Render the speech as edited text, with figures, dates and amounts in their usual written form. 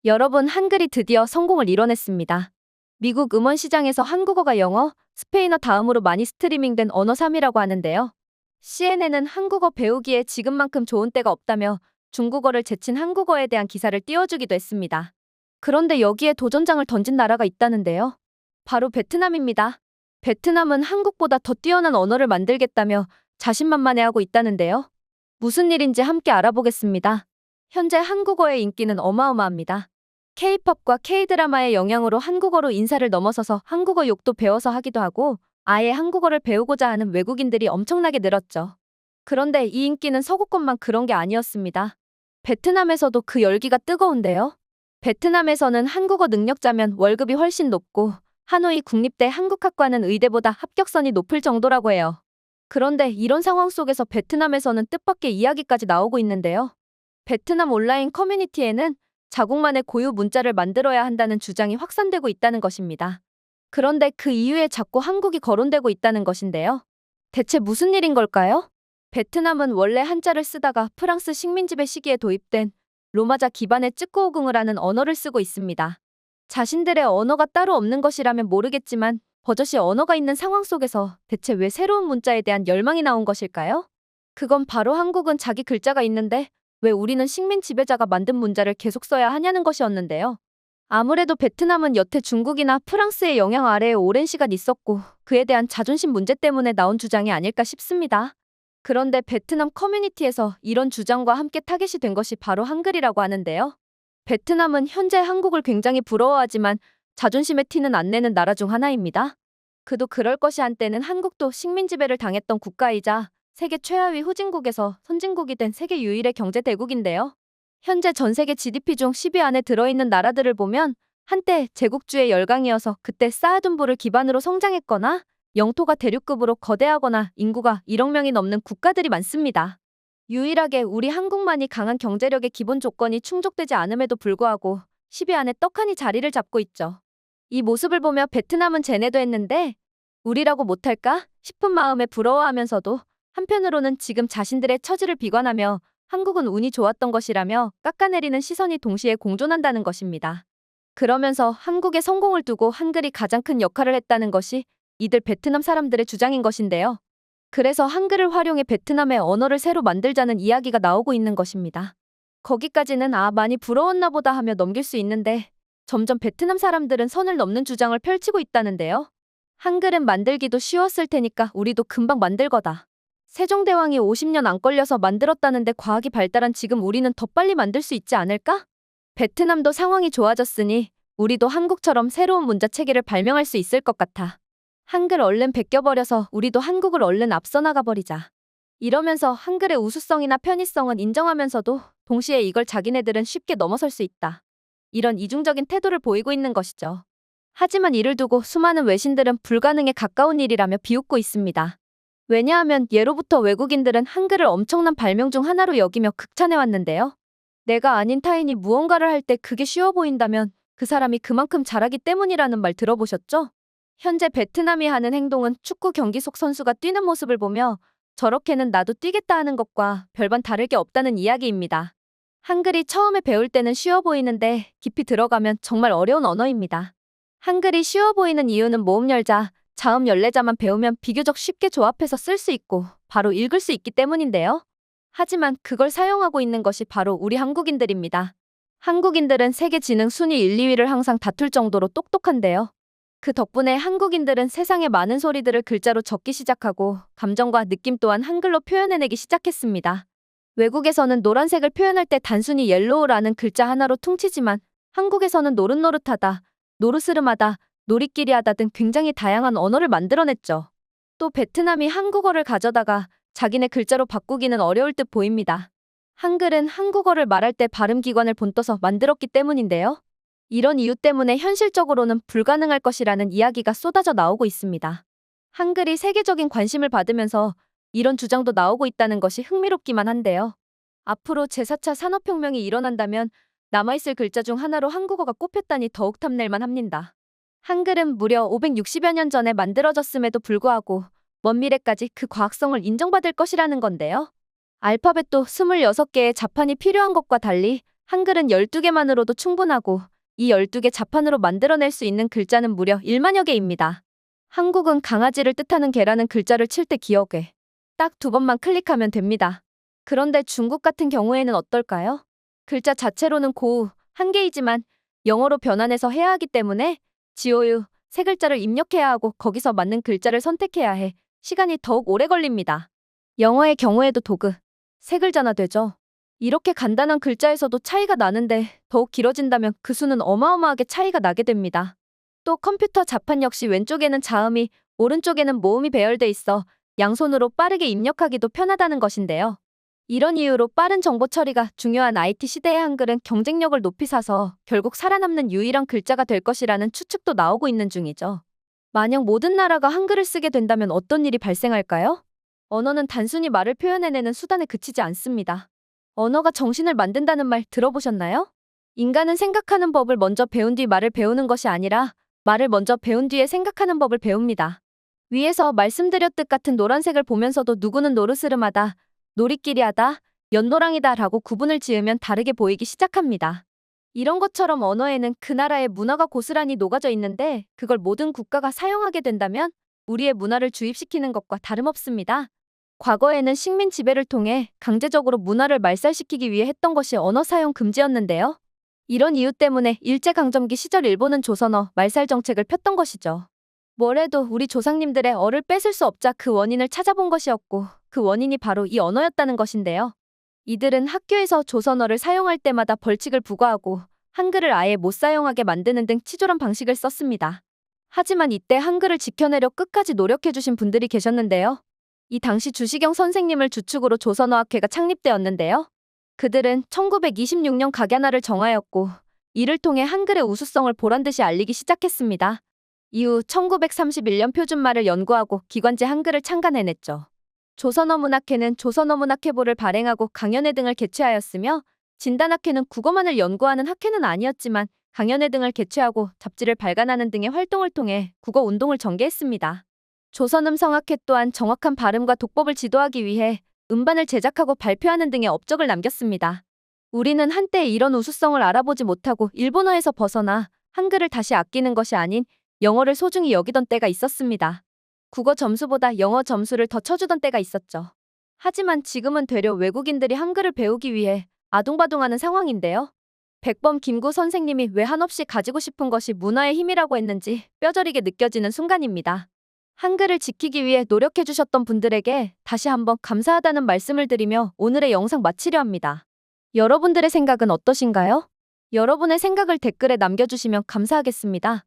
여러분, 한글이 드디어 성공을 이뤄냈습니다. 미국 음원 시장에서 한국어가 영어, 스페인어 다음으로 많이 스트리밍된 언어 3위라고 하는데요. CNN은 한국어 배우기에 지금만큼 좋은 때가 없다며 중국어를 제친 한국어에 대한 기사를 띄워주기도 했습니다. 그런데 여기에 도전장을 던진 나라가 있다는데요. 바로 베트남입니다. 베트남은 한국보다 더 뛰어난 언어를 만들겠다며 자신만만해하고 있다는데요. 무슨 일인지 함께 알아보겠습니다. 현재 한국어의 인기는 어마어마합니다. K-팝과 K-드라마의 영향으로 한국어로 인사를 넘어서서 한국어 욕도 배워서 하기도 하고 아예 한국어를 배우고자 하는 외국인들이 엄청나게 늘었죠. 그런데 이 인기는 서구권만 그런 게 아니었습니다. 베트남에서도 그 열기가 뜨거운데요. 베트남에서는 한국어 능력자면 월급이 훨씬 높고 하노이 국립대 한국학과는 의대보다 합격선이 높을 정도라고 해요. 그런데 이런 상황 속에서 베트남에서는 뜻밖의 이야기까지 나오고 있는데요. 베트남 온라인 커뮤니티에는 자국만의 고유 문자를 만들어야 한다는 주장이 확산되고 있다는 것입니다. 그런데 그 이유에 자꾸 한국이 거론되고 있다는 것인데요. 대체 무슨 일인 걸까요? 베트남은 원래 한자를 쓰다가 프랑스 식민지배 시기에 도입된 로마자 기반의 쯔꼬우궁을 하는 언어를 쓰고 있습니다. 자신들의 언어가 따로 없는 것이라면 모르겠지만 버젓이 언어가 있는 상황 속에서 대체 왜 새로운 문자에 대한 열망이 나온 것일까요? 그건 바로 한국은 자기 글자가 있는데 왜 우리는 식민 지배자가 만든 문자를 계속 써야 하냐는 것이었는데요. 아무래도 베트남은 여태 중국이나 프랑스의 영향 아래에 오랜 시간 있었고 그에 대한 자존심 문제 때문에 나온 주장이 아닐까 싶습니다. 그런데 베트남 커뮤니티에서 이런 주장과 함께 타겟이 된 것이 바로 한글이라고 하는데요. 베트남은 현재 한국을 굉장히 부러워하지만 자존심에 티는 안 내는 나라 중 하나입니다. 그도 그럴 것이 한때는 한국도 식민 지배를 당했던 국가이자 세계 최하위 후진국에서 선진국이 된 세계 유일의 경제 대국인데요. 현재 전 세계 GDP 중 10위 안에 들어있는 나라들을 보면 한때 제국주의 열강이어서 그때 쌓아둔 부를 기반으로 성장했거나 영토가 대륙급으로 거대하거나 인구가 1억 명이 넘는 국가들이 많습니다. 유일하게 우리 한국만이 강한 경제력의 기본 조건이 충족되지 않음에도 불구하고 10위 안에 떡하니 자리를 잡고 있죠. 이 모습을 보며 베트남은 쟤네도 했는데 우리라고 못할까 싶은 마음에 부러워하면서도 한편으로는 지금 자신들의 처지를 비관하며 한국은 운이 좋았던 것이라며 깎아내리는 시선이 동시에 공존한다는 것입니다. 그러면서 한국의 성공을 두고 한글이 가장 큰 역할을 했다는 것이 이들 베트남 사람들의 주장인 것인데요. 그래서 한글을 활용해 베트남의 언어를 새로 만들자는 이야기가 나오고 있는 것입니다. 거기까지는 많이 부러웠나 보다 하며 넘길 수 있는데 점점 베트남 사람들은 선을 넘는 주장을 펼치고 있다는데요. 한글은 만들기도 쉬웠을 테니까 우리도 금방 만들 거다. 세종대왕이 50년 안 걸려서 만들었다는데 과학이 발달한 지금 우리는 더 빨리 만들 수 있지 않을까? 베트남도 상황이 좋아졌으니 우리도 한국처럼 새로운 문자 체계를 발명할 수 있을 것 같아. 한글 얼른 베껴버려서 우리도 한국을 얼른 앞서 나가버리자. 이러면서 한글의 우수성이나 편의성은 인정하면서도 동시에 이걸 자기네들은 쉽게 넘어설 수 있다. 이런 이중적인 태도를 보이고 있는 것이죠. 하지만 이를 두고 수많은 외신들은 불가능에 가까운 일이라며 비웃고 있습니다. 왜냐하면 예로부터 외국인들은 한글을 엄청난 발명 중 하나로 여기며 극찬해왔는데요. 내가 아닌 타인이 무언가를 할 때 그게 쉬워 보인다면 그 사람이 그만큼 잘하기 때문이라는 말 들어보셨죠? 현재 베트남이 하는 행동은 축구 경기 속 선수가 뛰는 모습을 보며 저렇게는 나도 뛰겠다 하는 것과 별반 다를 게 없다는 이야기입니다. 한글이 처음에 배울 때는 쉬워 보이는데 깊이 들어가면 정말 어려운 언어입니다. 한글이 쉬워 보이는 이유는 모음 열자, 자음 열레자만 배우면 비교적 쉽게 조합해서 쓸 수 있고 바로 읽을 수 있기 때문인데요. 하지만 그걸 사용하고 있는 것이 바로 우리 한국인들입니다. 한국인들은 세계 지능 순위 1, 2위를 항상 다툴 정도로 똑똑한데요. 그 덕분에 한국인들은 세상의 많은 소리들을 글자로 적기 시작하고 감정과 느낌 또한 한글로 표현해내기 시작했습니다. 외국에서는 노란색을 표현할 때 단순히 옐로우라는 글자 하나로 퉁치지만 한국에서는 노릇노릇하다, 노르스름하다, 놀이끼리하다 등 굉장히 다양한 언어를 만들어냈죠. 또 베트남이 한국어를 가져다가 자기네 글자로 바꾸기는 어려울 듯 보입니다. 한글은 한국어를 말할 때 발음기관을 본떠서 만들었기 때문인데요. 이런 이유 때문에 현실적으로는 불가능할 것이라는 이야기가 쏟아져 나오고 있습니다. 한글이 세계적인 관심을 받으면서 이런 주장도 나오고 있다는 것이 흥미롭기만 한데요. 앞으로 제4차 산업혁명이 일어난다면 남아있을 글자 중 하나로 한국어가 꼽혔다니 더욱 탐낼만 합니다. 한글은 무려 560여 년 전에 만들어졌음에도 불구하고 먼 미래까지 그 과학성을 인정받을 것이라는 건데요. 알파벳도 26개의 자판이 필요한 것과 달리 한글은 12개만으로도 충분하고 이 12개 자판으로 만들어낼 수 있는 글자는 무려 1만여 개입니다. 한국은 강아지를 뜻하는 개라는 글자를 칠 때 기억에 딱 2번만 클릭하면 됩니다. 그런데 중국 같은 경우에는 어떨까요? 글자 자체로는 고우, 한 개이지만 영어로 변환해서 해야 하기 때문에 지오유, 세 글자를 입력해야 하고 거기서 맞는 글자를 선택해야 해 시간이 더욱 오래 걸립니다. 영어의 경우에도 도그, 세 글자나 되죠. 이렇게 간단한 글자에서도 차이가 나는데 더욱 길어진다면 그 수는 어마어마하게 차이가 나게 됩니다. 또 컴퓨터 자판 역시 왼쪽에는 자음이, 오른쪽에는 모음이 배열돼 있어 양손으로 빠르게 입력하기도 편하다는 것인데요. 이런 이유로 빠른 정보 처리가 중요한 IT 시대의 한글은 경쟁력을 높이 사서 결국 살아남는 유일한 글자가 될 것이라는 추측도 나오고 있는 중이죠. 만약 모든 나라가 한글을 쓰게 된다면 어떤 일이 발생할까요? 언어는 단순히 말을 표현해내는 수단에 그치지 않습니다. 언어가 정신을 만든다는 말 들어보셨나요? 인간은 생각하는 법을 먼저 배운 뒤 말을 배우는 것이 아니라 말을 먼저 배운 뒤에 생각하는 법을 배웁니다. 위에서 말씀드렸듯 같은 노란색을 보면서도 누구는 노르스름하다, 놀이끼리하다, 연노랑이다 라고 구분을 지으면 다르게 보이기 시작합니다. 이런 것처럼 언어에는 그 나라의 문화가 고스란히 녹아져 있는데 그걸 모든 국가가 사용하게 된다면 우리의 문화를 주입시키는 것과 다름없습니다. 과거에는 식민 지배를 통해 강제적으로 문화를 말살시키기 위해 했던 것이 언어 사용 금지였는데요. 이런 이유 때문에 일제강점기 시절 일본은 조선어 말살 정책을 폈던 것이죠. 뭐래도 우리 조상님들의 어를 뺏을 수 없자 그 원인을 찾아본 것이었고 그 원인이 바로 이 언어였다는 것인데요. 이들은 학교에서 조선어를 사용할 때마다 벌칙을 부과하고 한글을 아예 못 사용하게 만드는 등 치졸한 방식을 썼습니다. 하지만 이때 한글을 지켜내려 끝까지 노력해주신 분들이 계셨는데요. 이 당시 주시경 선생님을 주축으로 조선어학회가 창립되었는데요. 그들은 1926년 각야나를 정하였고 이를 통해 한글의 우수성을 보란듯이 알리기 시작했습니다. 이후 1931년 표준말을 연구하고 기관지 한글을 창간해냈죠. 조선어문학회는 조선어문학회보를 발행하고 강연회 등을 개최하였으며 진단학회는 국어만을 연구하는 학회는 아니었지만 강연회 등을 개최하고 잡지를 발간하는 등의 활동을 통해 국어 운동을 전개했습니다. 조선음성학회 또한 정확한 발음과 독법을 지도하기 위해 음반을 제작하고 발표하는 등의 업적을 남겼습니다. 우리는 한때 이런 우수성을 알아보지 못하고 일본어에서 벗어나 한글을 다시 아끼는 것이 아닌 영어를 소중히 여기던 때가 있었습니다. 국어 점수보다 영어 점수를 더 쳐주던 때가 있었죠. 하지만 지금은 되려 외국인들이 한글을 배우기 위해 아둥바둥하는 상황인데요. 백범 김구 선생님이 왜 한없이 가지고 싶은 것이 문화의 힘이라고 했는지 뼈저리게 느껴지는 순간입니다. 한글을 지키기 위해 노력해주셨던 분들에게 다시 한번 감사하다는 말씀을 드리며 오늘의 영상 마치려 합니다. 여러분들의 생각은 어떠신가요? 여러분의 생각을 댓글에 남겨주시면 감사하겠습니다.